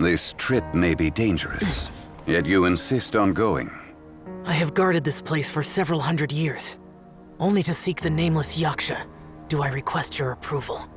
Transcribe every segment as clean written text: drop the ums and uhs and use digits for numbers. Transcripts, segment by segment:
This trip may be dangerous, yet you insist on going. I have guarded this place for several hundred years. Only to seek the nameless Yaksha do I request your approval.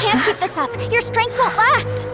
Can't keep this up. Your strength won't last.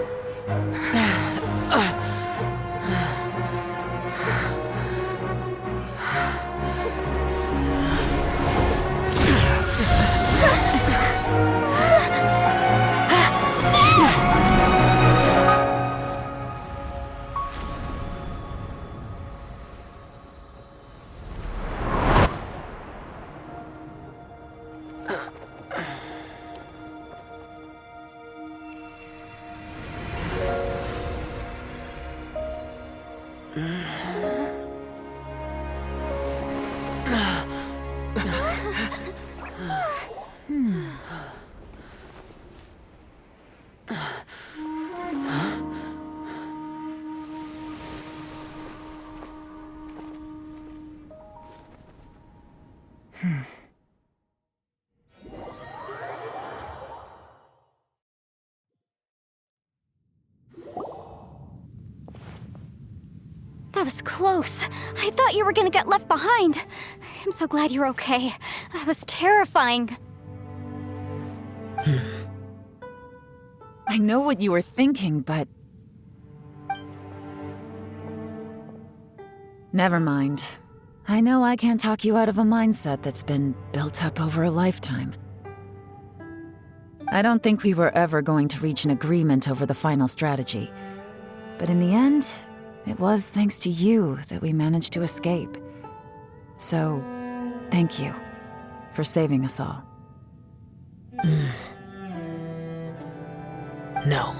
That was close. I thought you were gonna get left behind. I'm so glad you're okay. That was terrifying. I know what you were thinking, but... Never mind. I know I can't talk you out of a mindset that's been built up over a lifetime. I don't think we were ever going to reach an agreement over the final strategy. But in the end, it was thanks to you that we managed to escape. So, thank you for saving us all. No.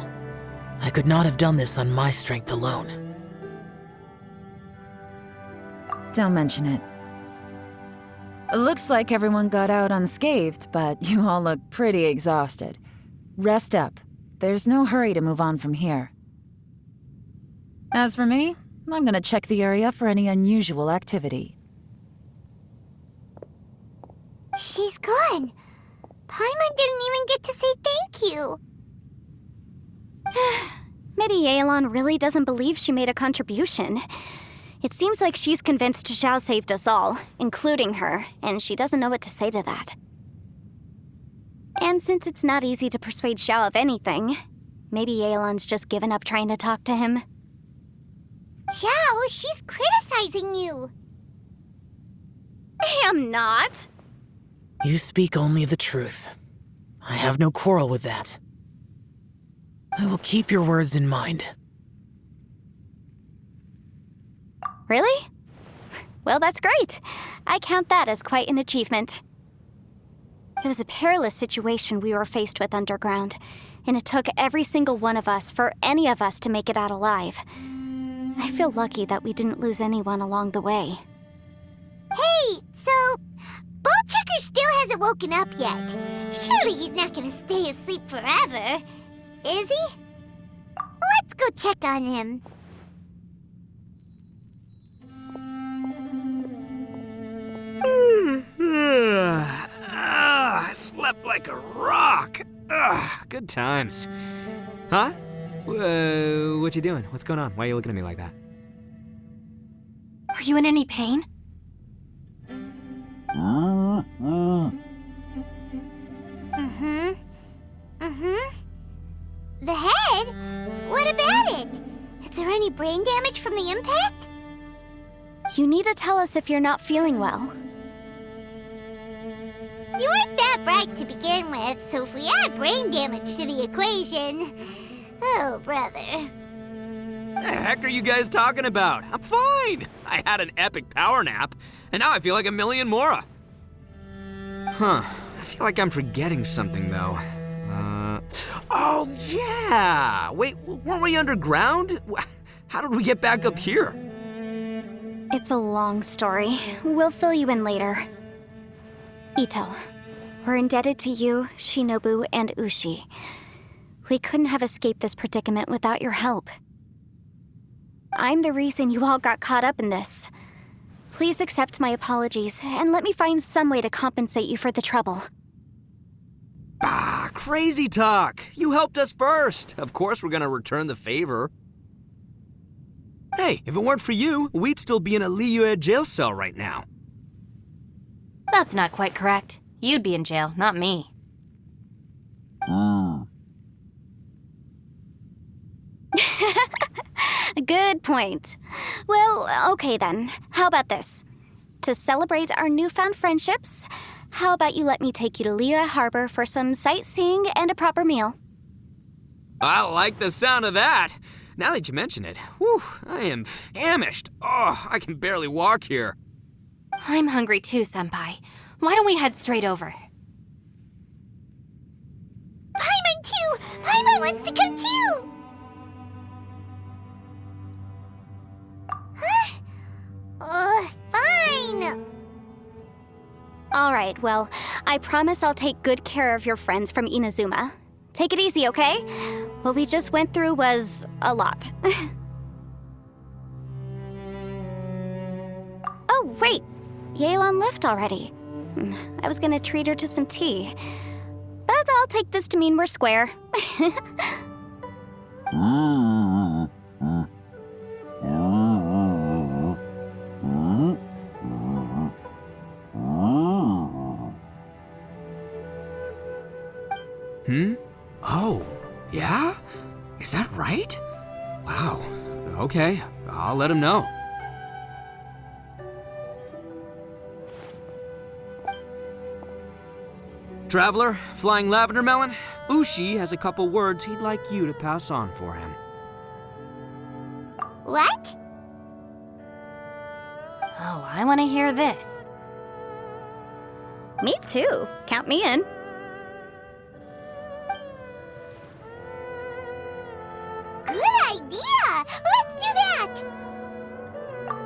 I could not have done this on my strength alone. Don't mention it. It looks like everyone got out unscathed, but you all look pretty exhausted. Rest up. There's no hurry to move on from here. As for me, I'm gonna check the area for any unusual activity. She's gone. Paimon didn't even get to say thank you. Maybe Yelan really doesn't believe she made a contribution. It seems like she's convinced Xiao saved us all, including her, and she doesn't know what to say to that. And since it's not easy to persuade Xiao of anything, maybe Yelan's just given up trying to talk to him. Xiao, she's criticizing you. I am not. You speak only the truth. I have no quarrel with that. I will keep your words in mind. Really? Well, that's great. I count that as quite an achievement. It was a perilous situation we were faced with underground, and it took every single one of us for any of us to make it out alive. I feel lucky that we didn't lose anyone along the way. Hey, so Bullchecker still hasn't woken up yet. Surely he's not gonna stay asleep forever, is he? Let's go check on him. I slept like a rock. Good times. Huh? What you doing? What's going on? Why are you looking at me like that? Are you in any pain? The head? What about it? Is there any brain damage from the impact? You need to tell us if you're not feeling well. You weren't that bright to begin with, so if we add brain damage to the equation... Oh, brother. The heck are you guys talking about? I'm fine. I had an epic power nap, and now I feel like a million more. Huh. I feel like I'm forgetting something, though. Oh, yeah! Wait, weren't we underground? How did we get back up here? It's a long story. We'll fill you in later. Ito, we're indebted to you, Shinobu, and Ushi. We couldn't have escaped this predicament without your help. I'm the reason you all got caught up in this. Please accept my apologies, and let me find some way to compensate you for the trouble. Ah, crazy talk! You helped us first! Of course we're gonna return the favor. Hey, if it weren't for you, we'd still be in a Liyue jail cell right now. That's not quite correct. You'd be in jail, not me. Good point. Well, okay then. How about this? To celebrate our newfound friendships, how about you let me take you to Liyue Harbor for some sightseeing and a proper meal? I like the sound of that! Now that you mention it, whew, I am famished. Oh, I can barely walk here. I'm hungry too, Senpai. Why don't we head straight over? Paimon too! Paimon wants to come too! Huh? Fine! All right, well, I promise I'll take good care of your friends from Inazuma. Take it easy, okay? What we just went through was a lot. Oh, wait! Yelan left already. I was gonna treat her to some tea. But I'll take this to mean we're square. Oh, yeah? Is that right? Wow. Okay, I'll let him know. Traveler, Flying Lavender Melon, Ushi has a couple words he'd like you to pass on for him. What? Oh, I want to hear this. Me too. Count me in. Good idea! Let's do that!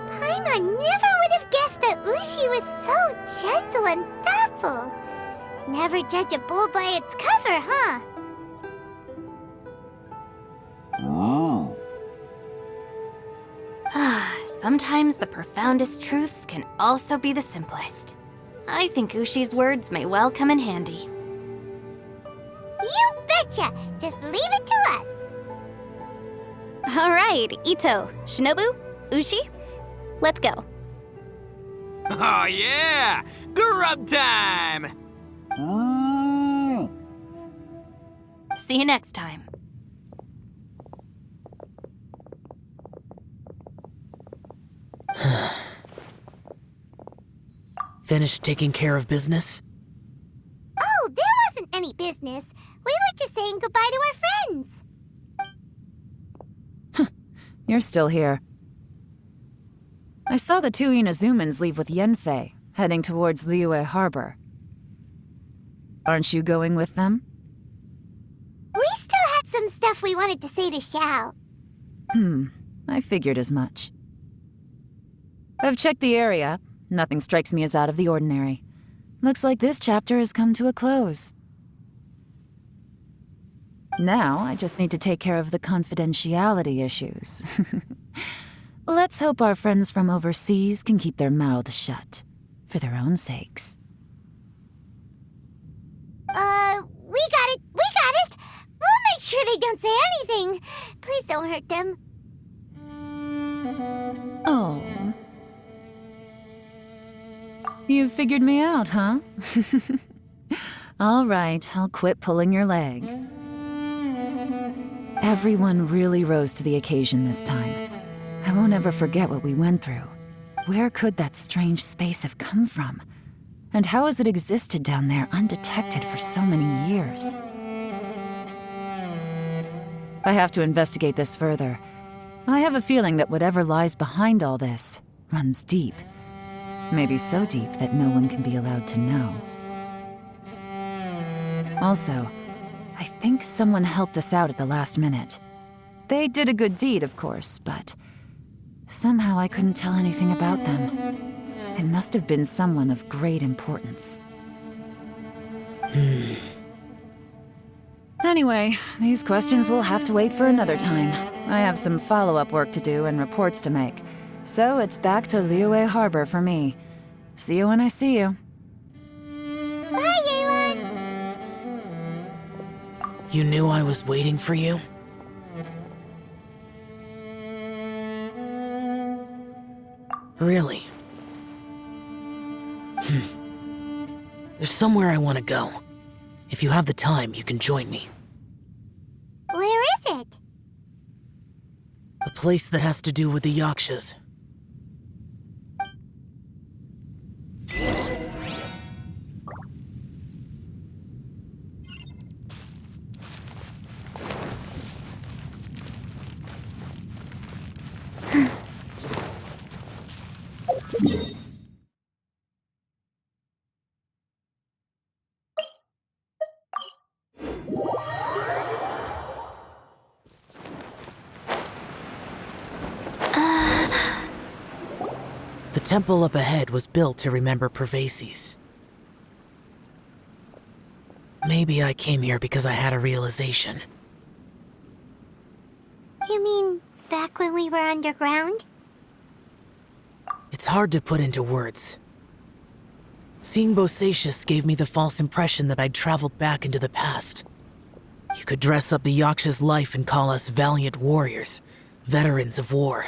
Paimon never would have guessed that Ushi was so gentle and thoughtful. Never judge a bull by its cover, huh? Sometimes the profoundest truths can also be the simplest. I think Ushi's words may well come in handy. You betcha! Just leave it to us! All right, Ito, Shinobu, Ushi, let's go. Oh yeah! Grub time! See you next time. Finished taking care of business? Oh, there wasn't any business. We were just saying goodbye to our friends. You're still here. I saw the two Inazumans leave with Yenfei, heading towards Liyue Harbor. Aren't you going with them? We still had some stuff we wanted to say to Xiao. I figured as much. I've checked the area. Nothing strikes me as out of the ordinary. Looks like this chapter has come to a close. Now, I just need to take care of the confidentiality issues. Let's hope our friends from overseas can keep their mouths shut, for their own sakes. We got it! We'll make sure they don't say anything. don't hurt them. Oh. You figured me out, huh? All right, I'll quit pulling your leg. Everyone really rose to the occasion this time. I won't ever forget what we went through. Where could that strange space have come from? And how has it existed down there undetected for so many years? I have to investigate this further. I have a feeling that whatever lies behind all this runs deep. Maybe so deep that no one can be allowed to know. Also, I think someone helped us out at the last minute. They did a good deed, of course, but somehow I couldn't tell anything about them. It must have been someone of great importance. Anyway, these questions will have to wait for another time. I have some follow-up work to do and reports to make. So it's back to Liyue Harbor for me. See you when I see you. Bye, Yelan! You knew I was waiting for you? Really? There's somewhere I want to go. If you have the time, you can join me. Where is it? A place that has to do with the Yakshas. The temple up ahead was built to remember Pervases. Maybe I came here because I had a realization. You mean back when we were underground? It's hard to put into words. Seeing Bosacius gave me the false impression that I'd traveled back into the past. You could dress up the Yaksha's life and call us valiant warriors, veterans of war.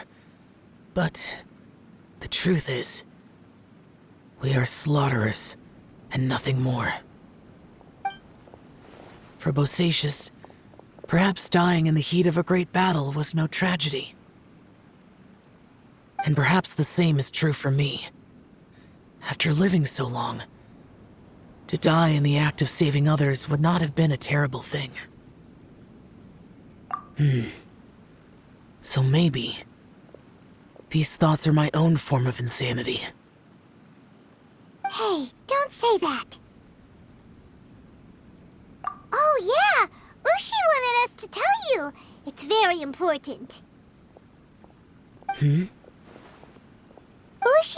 But the truth is, we are slaughterers and nothing more. For Bosacius, perhaps dying in the heat of a great battle was no tragedy. And perhaps the same is true for me. After living so long, to die in the act of saving others would not have been a terrible thing. So maybe these thoughts are my own form of insanity. Hey, don't say that. Oh yeah, Ushi wanted us to tell you. It's very important. Ushi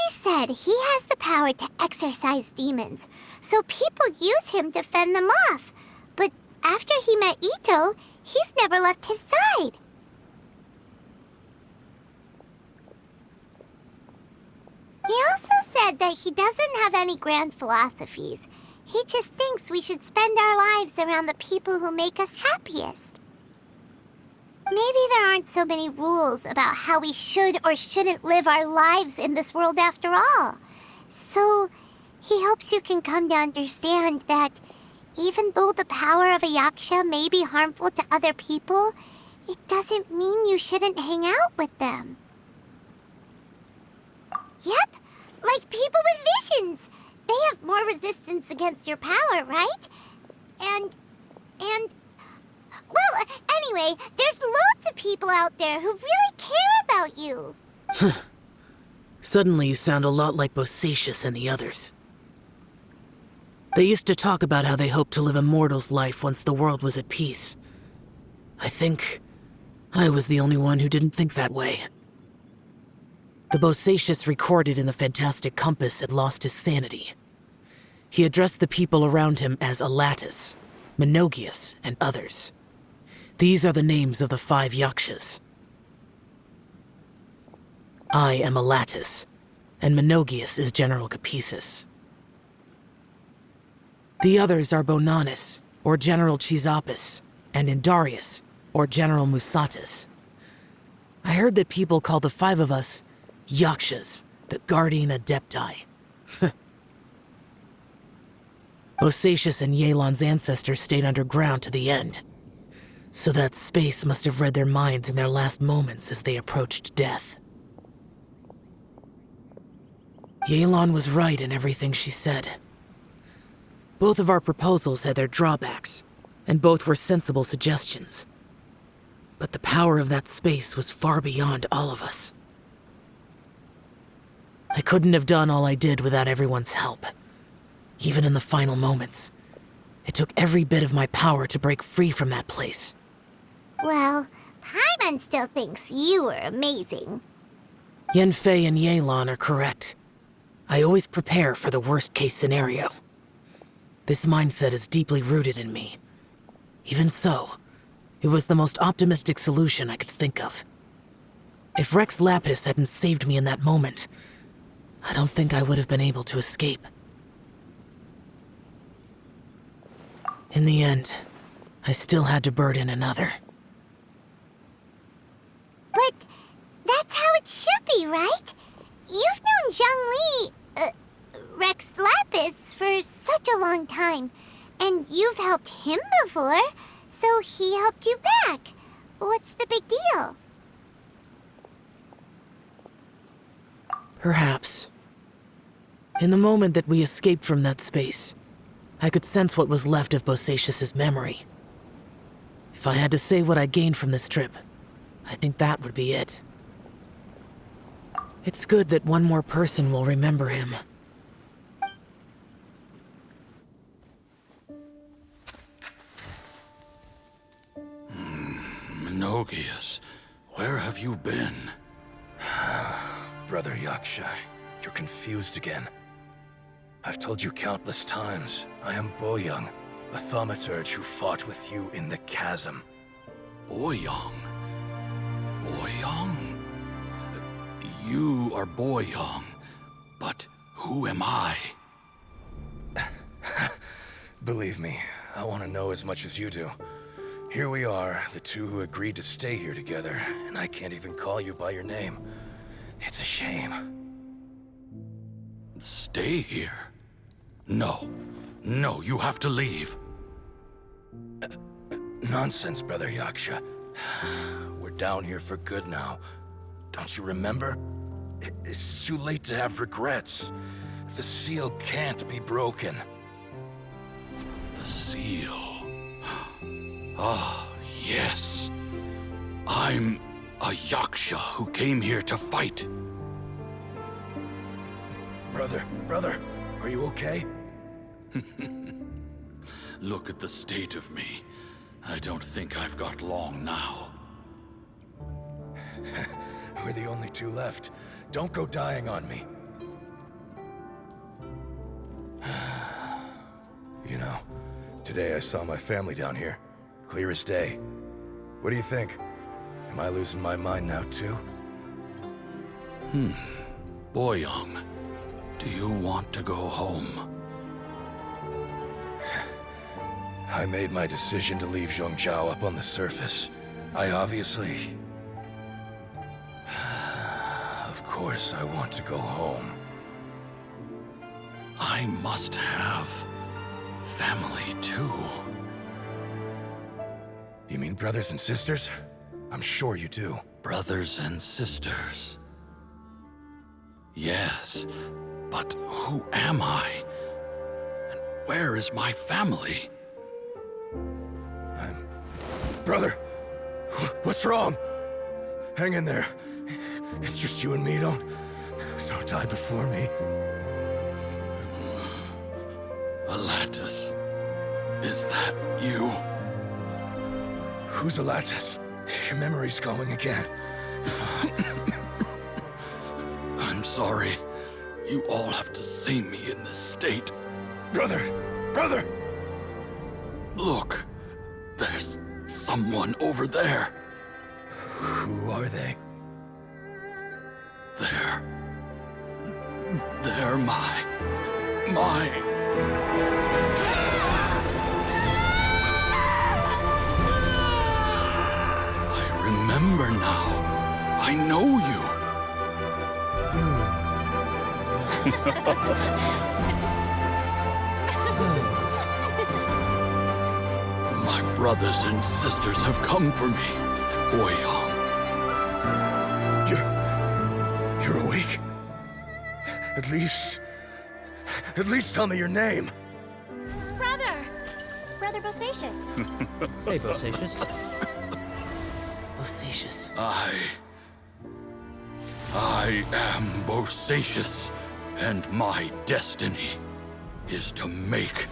said he has the power to exorcise demons, so people use him to fend them off. But after he met Ito, he's never left his side. He also said that he doesn't have any grand philosophies. He just thinks we should spend our lives around the people who make us happiest. Maybe there aren't so many rules about how we should or shouldn't live our lives in this world after all. So, he hopes you can come to understand that even though the power of a yaksha may be harmful to other people, it doesn't mean you shouldn't hang out with them. Yep, like people with visions. They have more resistance against your power, right? Well, anyway, there's loads of people out there who really care about you. Suddenly you sound a lot like Bosacius and the others. They used to talk about how they hoped to live a mortal's life once the world was at peace. I think I was the only one who didn't think that way. The Bosacius recorded in the Fantastic Compass had lost his sanity. He addressed the people around him as Alatus, Menogius, and others. These are the names of the 5 Yakshas. I am Alatus, and Menogius is General Capisis. The others are Bonanis, or General Chizapis, and Indarius, or General Musatus, I heard that people call the five of us Yakshas, the Guardian Adepti. Bosacius and Yelan's ancestors stayed underground to the end. So that space must have read their minds in their last moments as they approached death. Yelan was right in everything she said. Both of our proposals had their drawbacks, and both were sensible suggestions. But the power of that space was far beyond all of us. I couldn't have done all I did without everyone's help. Even in the final moments, it took every bit of my power to break free from that place. Well, Paimon still thinks you were amazing. Yanfei and Yelan are correct. I always prepare for the worst-case scenario. This mindset is deeply rooted in me. Even so, it was the most optimistic solution I could think of. If Rex Lapis hadn't saved me in that moment, I don't think I would have been able to escape. In the end, I still had to burden another. But that's how it should be, right? You've known Zhongli, Rex Lapis, for such a long time. And you've helped him before, so he helped you back. What's the big deal? Perhaps. In the moment that we escaped from that space, I could sense what was left of Bosacius's memory. If I had to say what I gained from this trip, I think that would be it. It's good that one more person will remember him. Menogias, where have you been? Brother Yaksha, you're confused again. I've told you countless times, I am Boyoung, a thaumaturge who fought with you in the chasm. Boyoung? Boyoung? You are Boyoung, but who am I? Believe me, I want to know as much as you do. Here we are, the two who agreed to stay here together, and I can't even call you by your name. It's a shame. Stay here? No. No, you have to leave. Nonsense, Brother Yaksha. We're down here for good now. Don't you remember? It's too late to have regrets. The seal can't be broken. The seal. Ah, yes. I'm a Yaksha who came here to fight. Brother, are you okay? Look at the state of me. I don't think I've got long now. We're the only two left. Don't go dying on me. You know, today I saw my family down here. Clear as day. What do you think? Am I losing my mind now too? Boyoung, do you want to go home? I made my decision to leave Zhongzhou up on the surface. I obviously... Of course I want to go home. I must have family too. You mean brothers and sisters? I'm sure you do. Brothers and sisters. Yes, but who am I? And where is my family? Brother, what's wrong? Hang in there. It's just you and me, don't die before me. Alatus, is that you? Who's Alatus? Your memory's going again. I'm sorry. You all have to see me in this state. Brother! Look, there's someone over there. Who are they? They're my... I remember now. I know you. My brothers and sisters have come for me, Boyang. You're awake? At least tell me your name. Brother Bosacius. Hey, Bosacius. Bosacius. I am Bosacius, and my destiny is to make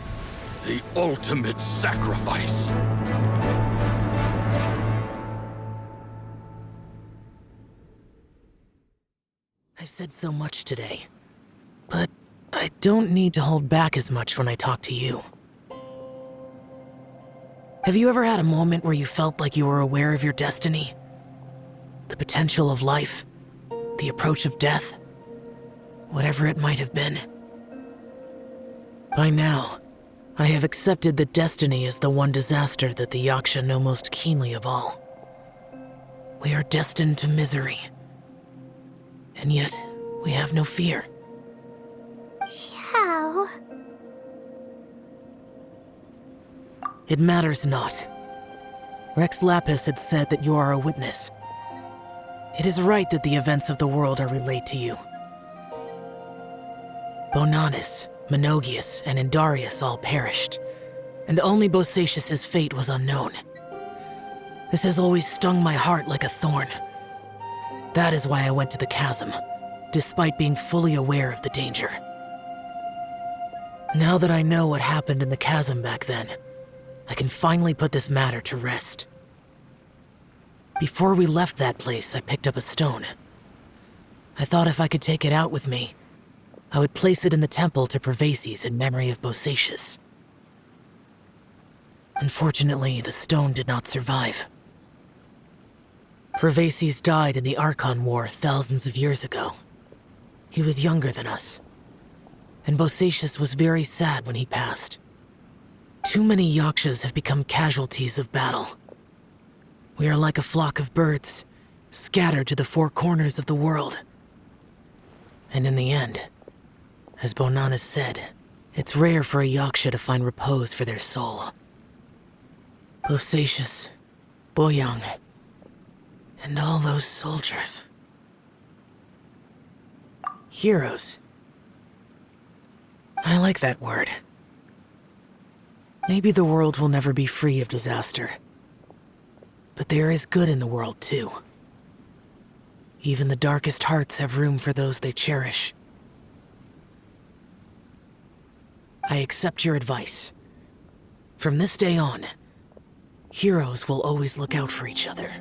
the ultimate sacrifice. I've said so much today, but I don't need to hold back as much when I talk to you. Have you ever had a moment where you felt like you were aware of your destiny? The potential of life? The approach of death? Whatever it might have been. By now, I have accepted that destiny is the one disaster that the Yaksha know most keenly of all. We are destined to misery. And yet, we have no fear. Xiao. It matters not. Rex Lapis had said that you are a witness. It is right that the events of the world are relayed to you. Bonanis, Menogius, and Indarius all perished, and only Bosacius' fate was unknown. This has always stung my heart like a thorn. That is why I went to the chasm, despite being fully aware of the danger. Now that I know what happened in the chasm back then, I can finally put this matter to rest. Before we left that place, I picked up a stone. I thought if I could take it out with me, I would place it in the temple to Pervases in memory of Bosacius. Unfortunately, the stone did not survive. Pervases died in the Archon War thousands of years ago. He was younger than us, and Bosacius was very sad when he passed. Too many Yakshas have become casualties of battle. We are like a flock of birds, scattered to the four corners of the world. And in the end, as Bonanis said, it's rare for a Yaksha to find repose for their soul. Bosacius, Boyang, and all those soldiers. Heroes. I like that word. Maybe the world will never be free of disaster. But there is good in the world, too. Even the darkest hearts have room for those they cherish. I accept your advice. From this day on, heroes will always look out for each other.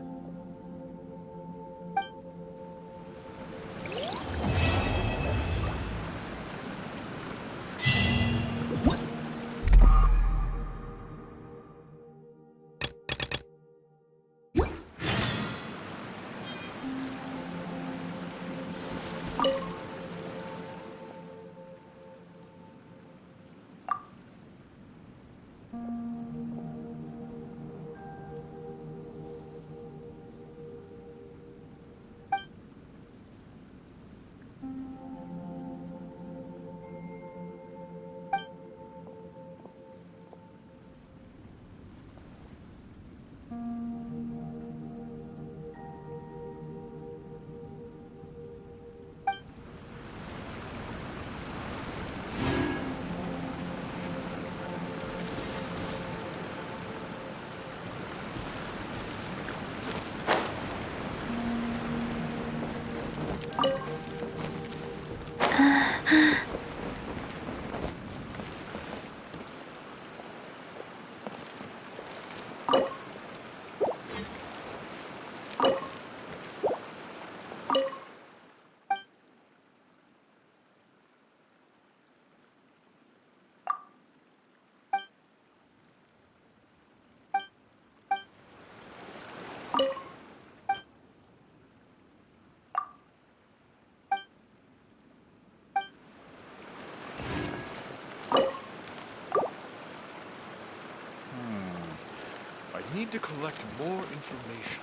I need to collect more information.